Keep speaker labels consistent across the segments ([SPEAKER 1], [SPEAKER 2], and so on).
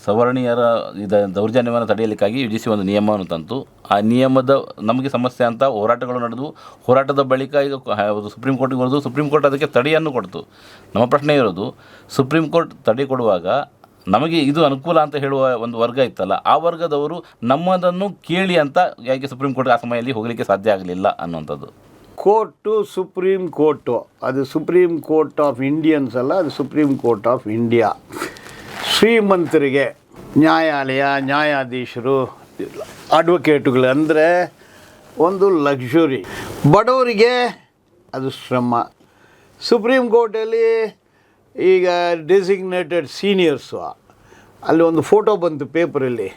[SPEAKER 1] ಸವರ್ಣೀಯರ ದೌರ್ಜನ್ಯವನ್ನು ತಡೆಯಲಿಕ್ಕಾಗಿ U G C ಒಂದು ನಿಯಮವನ್ನು ತಂತು. ಆ ನಿಯಮದ ನಮಗೆ ಸಮಸ್ಯೆ ಅಂತ ಹೋರಾಟಗಳು ನಡೆದು, ಹೋರಾಟದ ಬಳಿಕ ಈಗ ಸುಪ್ರೀಂ ಕೋರ್ಟಿಗೆ ಬರೋದು, ಸುಪ್ರೀಂ ಕೋರ್ಟ್ ಅದಕ್ಕೆ ತಡೆಯನ್ನು ಕೊಡ್ತು. ನಮ್ಮ ಪ್ರಶ್ನೆ ಇರೋದು, ಸುಪ್ರೀಂ ಕೋರ್ಟ್ ತಡೆ ಕೊಡುವಾಗ ನಮಗೆ ಇದು ಅನುಕೂಲ ಅಂತ ಹೇಳುವ ಒಂದು ವರ್ಗ ಇತ್ತಲ್ಲ, ಆ ವರ್ಗದವರು ನಮ್ಮದನ್ನು ಕೇಳಿ ಅಂತ ಯಾಕೆ ಸುಪ್ರೀಂ ಕೋರ್ಟ್ ಆ ಸಮಯದಲ್ಲಿ ಹೋಗಲಿಕ್ಕೆ ಸಾಧ್ಯ ಆಗಲಿಲ್ಲ ಅನ್ನುವಂಥದ್ದು.
[SPEAKER 2] ಕೋರ್ಟು ಸುಪ್ರೀಂ ಕೋರ್ಟು, ಅದು ಸುಪ್ರೀಂ ಕೋರ್ಟ್ ಆಫ್ ಇಂಡಿಯನ್ಸ್ ಅಲ್ಲ, ಅದು ಸುಪ್ರೀಂ ಕೋರ್ಟ್ ಆಫ್ ಇಂಡಿಯಾ. ಶ್ರೀಮಂತರಿಗೆ ನ್ಯಾಯಾಲಯ, ನ್ಯಾಯಾಧೀಶರು, ಅಡ್ವೊಕೇಟುಗಳು ಅಂದರೆ ಒಂದು ಲಕ್ಸುರಿ, ಬಡವರಿಗೆ ಅದು ಶ್ರಮ. ಸುಪ್ರೀಂ ಕೋರ್ಟಲ್ಲಿ ಈಗ ಡೆಸಿಗ್ನೇಟೆಡ್ ಸೀನಿಯರ್ಸು, ಅಲ್ಲಿ ಒಂದು ಫೋಟೋ ಬಂತು ಪೇಪರಲ್ಲಿ,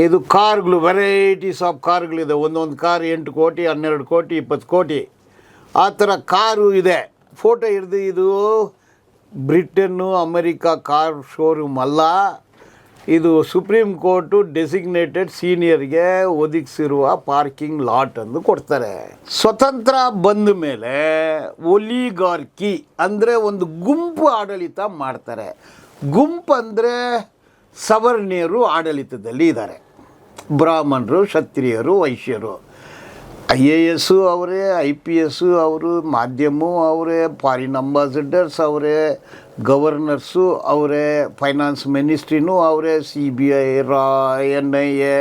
[SPEAKER 2] ಇದು ಕಾರ್ಗಳು, ವೆರೈಟೀಸ್ ಆಫ್ ಕಾರ್ಗಳಿದೆ, ಒಂದೊಂದು ಕಾರ್ 8 ಕೋಟಿ, 12 ಕೋಟಿ, 20 ಕೋಟಿ ಆ ಥರ ಕಾರು ಇದೆ. ಫೋಟೋ ಹಿಡಿದು ಇದು ಬ್ರಿಟನ್ನು, ಅಮೆರಿಕಾ ಕಾರ್ ಶೋರೂಮ್ ಅಲ್ಲ, ಇದು ಸುಪ್ರೀಂ ಕೋರ್ಟು ಡೆಸಿಗ್ನೇಟೆಡ್ ಸೀನಿಯರ್ಗೆ ಒದಗಿಸಿರುವ ಪಾರ್ಕಿಂಗ್ ಲಾಟ್ ಎಂದು ಕೊಡ್ತಾರೆ. ಸ್ವತಂತ್ರ ಬಂದ ಮೇಲೆ ಒಲಿಗಾರ್ಕಿ ಅಂದರೆ ಒಂದು ಗುಂಪು ಆಡಳಿತ ಮಾಡ್ತಾರೆ. ಗುಂಪು ಅಂದರೆ ಸವರ್ಣೀಯರು ಆಡಳಿತದಲ್ಲಿ ಇದ್ದಾರೆ, ಬ್ರಾಹ್ಮಣರು, ಕ್ಷತ್ರಿಯರು, ವೈಶ್ಯರು. IAS ಅವರೇ, IPS ಅವರು, ಮಾಧ್ಯಮ ಅವರೇ, ಫಾರಿನ್ ಅಂಬಾಸಿಡರ್ಸ್ ಅವರೇ, ಗವರ್ನರ್ಸು ಅವರೇ, ಫೈನಾನ್ಸ್ ಮಿನಿಸ್ಟ್ರಿನೂ ಅವರೇ, CBI, NIA,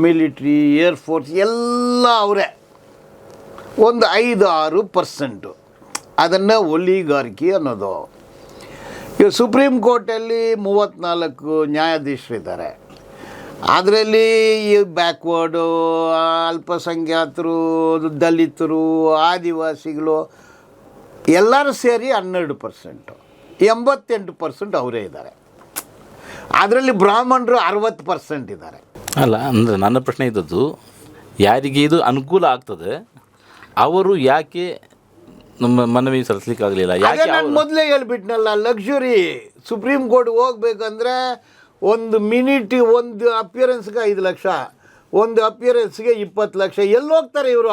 [SPEAKER 2] ಮಿಲಿಟ್ರಿ, ಏರ್ಫೋರ್ಸ್ ಎಲ್ಲ ಅವರೇ. ಒಂದು 5-6% ಅದನ್ನು ಒಲಿಗಾರ್ಕಿ ಅನ್ನೋದು. ಈಗ ಸುಪ್ರೀಂ ಕೋರ್ಟಲ್ಲಿ 34 ನ್ಯಾಯಾಧೀಶರಿದ್ದಾರೆ. ಅದರಲ್ಲಿ ಈ ಬ್ಯಾಕ್ವರ್ಡು, ಅಲ್ಪಸಂಖ್ಯಾತರು, ದಲಿತರು, ಆದಿವಾಸಿಗಳು ಎಲ್ಲರೂ ಸೇರಿ 12%, 88% ಅವರೇ ಇದ್ದಾರೆ. ಅದರಲ್ಲಿ ಬ್ರಾಹ್ಮಣರು 60% ಇದ್ದಾರೆ.
[SPEAKER 1] ಅಲ್ಲ, ಅಂದರೆ ನನ್ನ ಪ್ರಶ್ನೆ ಇದ್ದದ್ದು, ಯಾರಿಗೆ ಇದು ಅನುಕೂಲ ಆಗ್ತದೆ ಅವರು ಯಾಕೆ ನಮ್ಮ ಮನವಿ ಸಲ್ಲಿಸಲಿಕ್ಕಾಗಲಿಲ್ಲ? ಯಾಕೆ?
[SPEAKER 2] ನಾನು ಮೊದಲೇ ಹೇಳ್ಬಿಟ್ನಲ್ಲ, ಲಕ್ಸುರಿ. ಸುಪ್ರೀಂ ಕೋರ್ಟ್ಗೆ ಹೋಗ್ಬೇಕಂದ್ರೆ ಒಂದು ಮಿನಿಟ್, ಒಂದು ಅಪಿಯರೆನ್ಸ್ಗೆ 5 ಲಕ್ಷ, ಒಂದು ಅಪಿಯರೆನ್ಸ್ಗೆ 20 ಲಕ್ಷ. ಎಲ್ಲಿ ಹೋಗ್ತಾರೆ ಇವರು?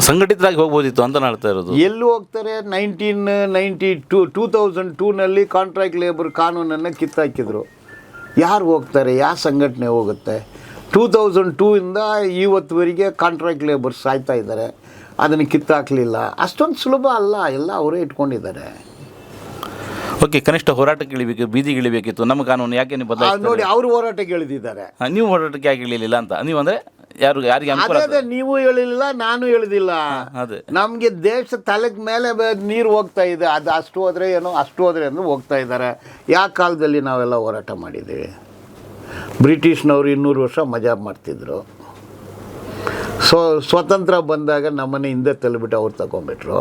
[SPEAKER 1] ಸಂಘಟಿತರಾಗಿ ಹೋಗ್ಬೋದಿತ್ತು ಅಂತ ಹೇಳ್ತಾ ಇರೋದು.
[SPEAKER 2] ಎಲ್ಲಿ ಹೋಗ್ತಾರೆ? 2002ನಲ್ಲಿ ಕಾಂಟ್ರಾಕ್ಟ್ ಲೇಬರ್ ಕಾನೂನನ್ನು ಕಿತ್ತಾಕಿದ್ರು. ಯಾರು ಹೋಗ್ತಾರೆ? ಯಾವ ಸಂಘಟನೆ ಹೋಗುತ್ತೆ? 2002ಇಂದ ಇವತ್ತುವರೆಗೆ ಕಾಂಟ್ರಾಕ್ಟ್ ಲೇಬರ್ ಸಾಯ್ತಾ ಇದ್ದಾರೆ. ಅದನ್ನು ಕಿತ್ತಾಕಲಿಲ್ಲ. ಅಷ್ಟೊಂದು ಸುಲಭ ಅಲ್ಲ, ಎಲ್ಲ ಅವರೇ ಇಟ್ಕೊಂಡಿದ್ದಾರೆ.
[SPEAKER 1] ಓಕೆ, ಕನಿಷ್ಠ ಹೋರಾಟಕ್ಕೆ ಇಳಿಬೇಕು, ಬೀದಿಗೆ ಇಳಿಬೇಕಿತ್ತು. ನಮ್ಮ ಕಾನೂನು ಯಾಕೆ ನೀವು ಬದಲಾಯಿಸಿ
[SPEAKER 2] ನೋಡಿ, ಅವರು ಹೋರಾಟಕ್ಕೆ ಇಳಿದಿದ್ದಾರೆ.
[SPEAKER 1] ನೀವು ಹೋರಾಟಕ್ಕೆ ಯಾಕೆ ಇಳಿಲಿಲ್ಲ ಅಂತ ನೀವು ಅಂದರೆ ಯಾರಿಗೆ ಅನುಕೂಲ?
[SPEAKER 2] ಅದೇ, ನೀವು ಹೇಳಿಲ್ಲ, ನಾನು ಹೇಳಿದಿಲ್ಲ.
[SPEAKER 1] ಅದೇ,
[SPEAKER 2] ನಮಗೆ ದೇಶ ತಲೆಗೆ ಮೇಲೆ ನೀರು ಹೋಗ್ತಾ ಇದೆ. ಅದು ಅಷ್ಟು ಹೋದರೆ ಏನೋ, ಅಷ್ಟು ಹೋದರೆ ಅಂದ್ರೆ ಹೋಗ್ತಾ ಇದ್ದಾರೆ. ಯಾವ ಕಾಲದಲ್ಲಿ ನಾವೆಲ್ಲ ಹೋರಾಟ ಮಾಡಿದ್ದೀವಿ? ಬ್ರಿಟಿಷ್ನವರು 200 ವರ್ಷ ಮಜಾ ಮಾಡ್ತಿದ್ರು. ಸ್ವತಂತ್ರ ಬಂದಾಗ ನಮ್ಮನ್ನು ಹಿಂದೆ ತಳ್ಳಿಬಿಟ್ಟು ಅವ್ರು ತಗೊಂಬಿಟ್ರು.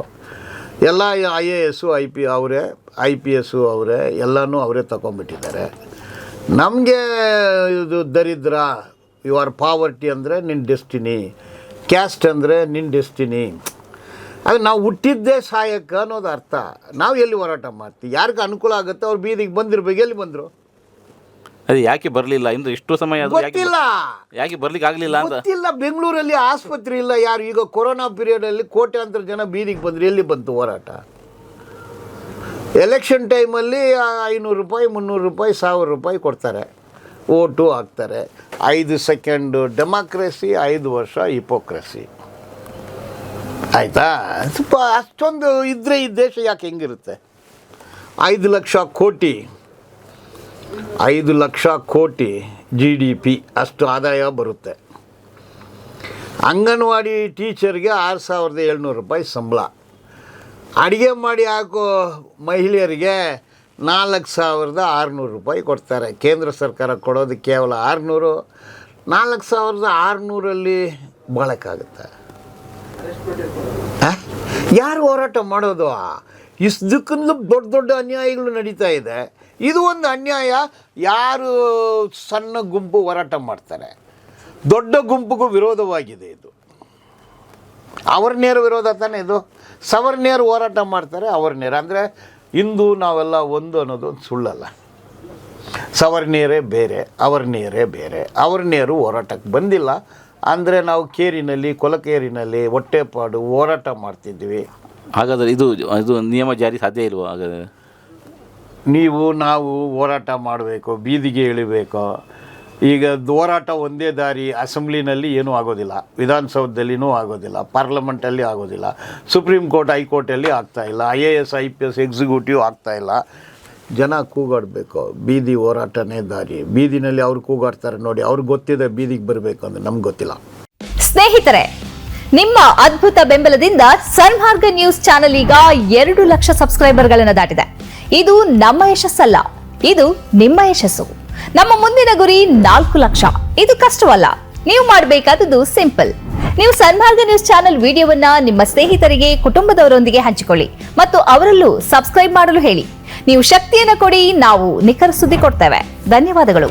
[SPEAKER 2] ಎಲ್ಲ IAS, ಅವರೇ, IPS ಅವರೇ, ಎಲ್ಲನೂ ಅವರೇ ತಗೊಂಬಿಟ್ಟಿದ್ದಾರೆ. ನಮಗೆ ಇದು ದರಿದ್ರ, ಯು ಆರ್ ಪಾವರ್ಟಿ ಅಂದರೆ ನಿನ್ನ ಡೆಸ್ಟಿನಿ, ಕ್ಯಾಸ್ಟ್ ಅಂದರೆ ನಿನ್ನ ಡೆಸ್ಟಿನಿ. ಅದು ನಾವು ಹುಟ್ಟಿದ್ದೇ ಸಹಾಯಕ್ಕೆ ಅನ್ನೋದು ಅರ್ಥ. ನಾವು ಎಲ್ಲಿ ಹೋರಾಟ ಮಾಡ್ತೀವಿ? ಯಾರಿಗೆ ಅನುಕೂಲ ಆಗುತ್ತೆ ಅವ್ರು ಬೀದಿಗೆ ಬಂದಿರ್ಬೇಕು. ಎಲ್ಲಿ ಬಂದರು?
[SPEAKER 1] ಅದು ಯಾಕೆ ಬರಲಿಲ್ಲ ಇಂದು ಇಷ್ಟು ಸಮಯ?
[SPEAKER 2] ಗೊತ್ತಿಲ್ಲ,
[SPEAKER 1] ಯಾಕೆ ಬರ್ಲಿಕ್ಕೆ ಆಗಲಿಲ್ಲ ಅಂತ
[SPEAKER 2] ಗೊತ್ತಿಲ್ಲ. ಬೆಂಗಳೂರಲ್ಲಿ ಆಸ್ಪತ್ರೆ ಇಲ್ಲ. ಯಾರು ಈಗ ಕೊರೋನಾ ಪೀರಿಯಡಲ್ಲಿ ಕೋಟ್ಯಾಂತರ ಜನ ಬೀದಿಗೆ ಬಂದರು. ಎಲ್ಲಿ ಬಂತು ಹೋರಾಟ? ಎಲೆಕ್ಷನ್ ಟೈಮಲ್ಲಿ 500 ರೂಪಾಯಿ, 300 ರೂಪಾಯಿ, 1000 ರೂಪಾಯಿ ಕೊಡ್ತಾರೆ, ಓಟು ಹಾಕ್ತಾರೆ. 5 ಸೆಕೆಂಡು ಡೆಮಾಕ್ರಸಿ, 5 ವರ್ಷ ಹಿಪೋಕ್ರಸಿ. ಆಯಿತಾ? ಸ್ವಲ್ಪ ಅಷ್ಟೊಂದು ಇದ್ದರೆ ಈ ದೇಶ ಯಾಕೆ ಹೆಂಗಿರುತ್ತೆ? 5 ಲಕ್ಷ ಕೋಟಿ, 5 ಲಕ್ಷ ಕೋಟಿ GDP ಅಷ್ಟು ಆದಾಯ ಬರುತ್ತೆ. ಅಂಗನವಾಡಿ ಟೀಚರ್ಗೆ 6700 ರೂಪಾಯಿ ಸಂಬಳ. ಅಡುಗೆ ಮಾಡಿ ಹಾಕೋ ಮಹಿಳೆಯರಿಗೆ 4600 ರೂಪಾಯಿ ಕೊಡ್ತಾರೆ. ಕೇಂದ್ರ ಸರ್ಕಾರ ಕೊಡೋದು ಕೇವಲ 600. 4600 ಬಾಳಕ್ಕಾಗುತ್ತೆ? ಯಾರು ಹೋರಾಟ ಮಾಡೋದು? ಇಷ್ಟಕ್ಕಂದು ದೊಡ್ಡ ದೊಡ್ಡ ಅನ್ಯಾಯಗಳು ನಡೀತಾ ಇದೆ. ಇದು ಒಂದು ಅನ್ಯಾಯ. ಯಾರು ಸಣ್ಣ ಗುಂಪು ಹೋರಾಟ ಮಾಡ್ತಾರೆ, ದೊಡ್ಡ ಗುಂಪಿಗೂ ವಿರೋಧವಾಗಿದೆ ಇದು. ಅವರ್ನೇರ ವಿರೋಧ ತಾನೇ ಇದು. ಸವರ್ಣೀಯರು ಹೋರಾಟ ಮಾಡ್ತಾರೆ, ಅವರ್ನೇರ ಅಂದರೆ ಇಂದು ನಾವೆಲ್ಲ ಒಂದು ಅನ್ನೋದು ಒಂದು ಸುಳ್ಳಲ್ಲ. ಸವರ್ಣೀಯರೇ ಬೇರೆ, ಅವರ್ಣೀಯರೇ ಬೇರೆ. ಅವರ್ಣೀಯರು ಹೋರಾಟಕ್ಕೆ ಬಂದಿಲ್ಲ ಅಂದರೆ ನಾವು ಕೇರಿನಲ್ಲಿ, ಕೊಲಕೇರಿನಲ್ಲಿ ಹೊಟ್ಟೆಪಾಡು ಹೋರಾಟ ಮಾಡ್ತಿದ್ವಿ.
[SPEAKER 1] ಹಾಗಾದರೆ ಇದು ನಿಯಮ ಜಾರಿ ಸಾಧ್ಯ ಇಲ್ವಾ? ಹಾಗಾದರೆ
[SPEAKER 2] ನಾವು ಹೋರಾಟ ಮಾಡಬೇಕು, ಬೀದಿಗೆ ಇಳಿಬೇಕು. ಈಗ ಹೋರಾಟ ಒಂದೇ ದಾರಿ, ಅಸೆಂಬ್ಲಿನಲ್ಲಿ ಏನೂ ಆಗೋದಿಲ್ಲ, ವಿಧಾನಸೌಧದಲ್ಲಿನೂ ಆಗೋದಿಲ್ಲ, ಪಾರ್ಲಿಮೆಂಟಲ್ಲಿ ಆಗೋದಿಲ್ಲ, ಸುಪ್ರೀಂ ಕೋರ್ಟ್ ಹೈಕೋರ್ಟಲ್ಲಿ ಆಗ್ತಾಯಿಲ್ಲ, IAS IPS ಎಕ್ಸಿಕ್ಯೂಟಿವ್ ಆಗ್ತಾಯಿಲ್ಲ. ಜನ ಕೂಗಾಡಬೇಕು, ಬೀದಿ ಹೋರಾಟನೇ ದಾರಿ. ಬೀದಿನಲ್ಲಿ ಅವ್ರು ಕೂಗಾಡ್ತಾರೆ ನೋಡಿ, ಅವ್ರಿಗೆ ಗೊತ್ತಿದೆ ಬೀದಿಗೆ ಬರಬೇಕು ಅಂದರೆ, ನಮ್ಗೆ ಗೊತ್ತಿಲ್ಲ.
[SPEAKER 3] ಸ್ನೇಹಿತರೆ, ನಿಮ್ಮ ಅದ್ಭುತ ಬೆಂಬಲದಿಂದ ಸನ್ಮಾರ್ಗ ನ್ಯೂಸ್ ಚಾನೆಲ್ ಈಗ 2 ಲಕ್ಷ ಸಬ್ಸ್ಕ್ರೈಬರ್ಗಳನ್ನು ದಾಟಿದೆ. ಇದು ನಮ್ಮ ಯಶಸ್ಸಲ್ಲ, ಇದು ನಿಮ್ಮ ಯಶಸ್ಸು. ನಮ್ಮ ಮುಂದಿನ ಗುರಿ 4 ಲಕ್ಷ. ಇದು ಕಷ್ಟವಲ್ಲ, ನೀವು ಮಾಡಬೇಕಾದದ್ದು ಸಿಂಪಲ್. ನೀವು ಸನ್ಮಾರ್ಗ ನ್ಯೂಸ್ ಚಾನೆಲ್ ವಿಡಿಯೋವನ್ನ ನಿಮ್ಮ ಸ್ನೇಹಿತರಿಗೆ, ಕುಟುಂಬದವರೊಂದಿಗೆ ಹಂಚಿಕೊಳ್ಳಿ ಮತ್ತು ಅವರಲ್ಲೂ ಸಬ್ಸ್ಕ್ರೈಬ್ ಮಾಡಲು ಹೇಳಿ. ನೀವು ಶಕ್ತಿಯನ್ನು ಕೊಡಿ, ನಾವು ನಿಖರ ಸುದ್ದಿ ಕೊಡ್ತೇವೆ. ಧನ್ಯವಾದಗಳು.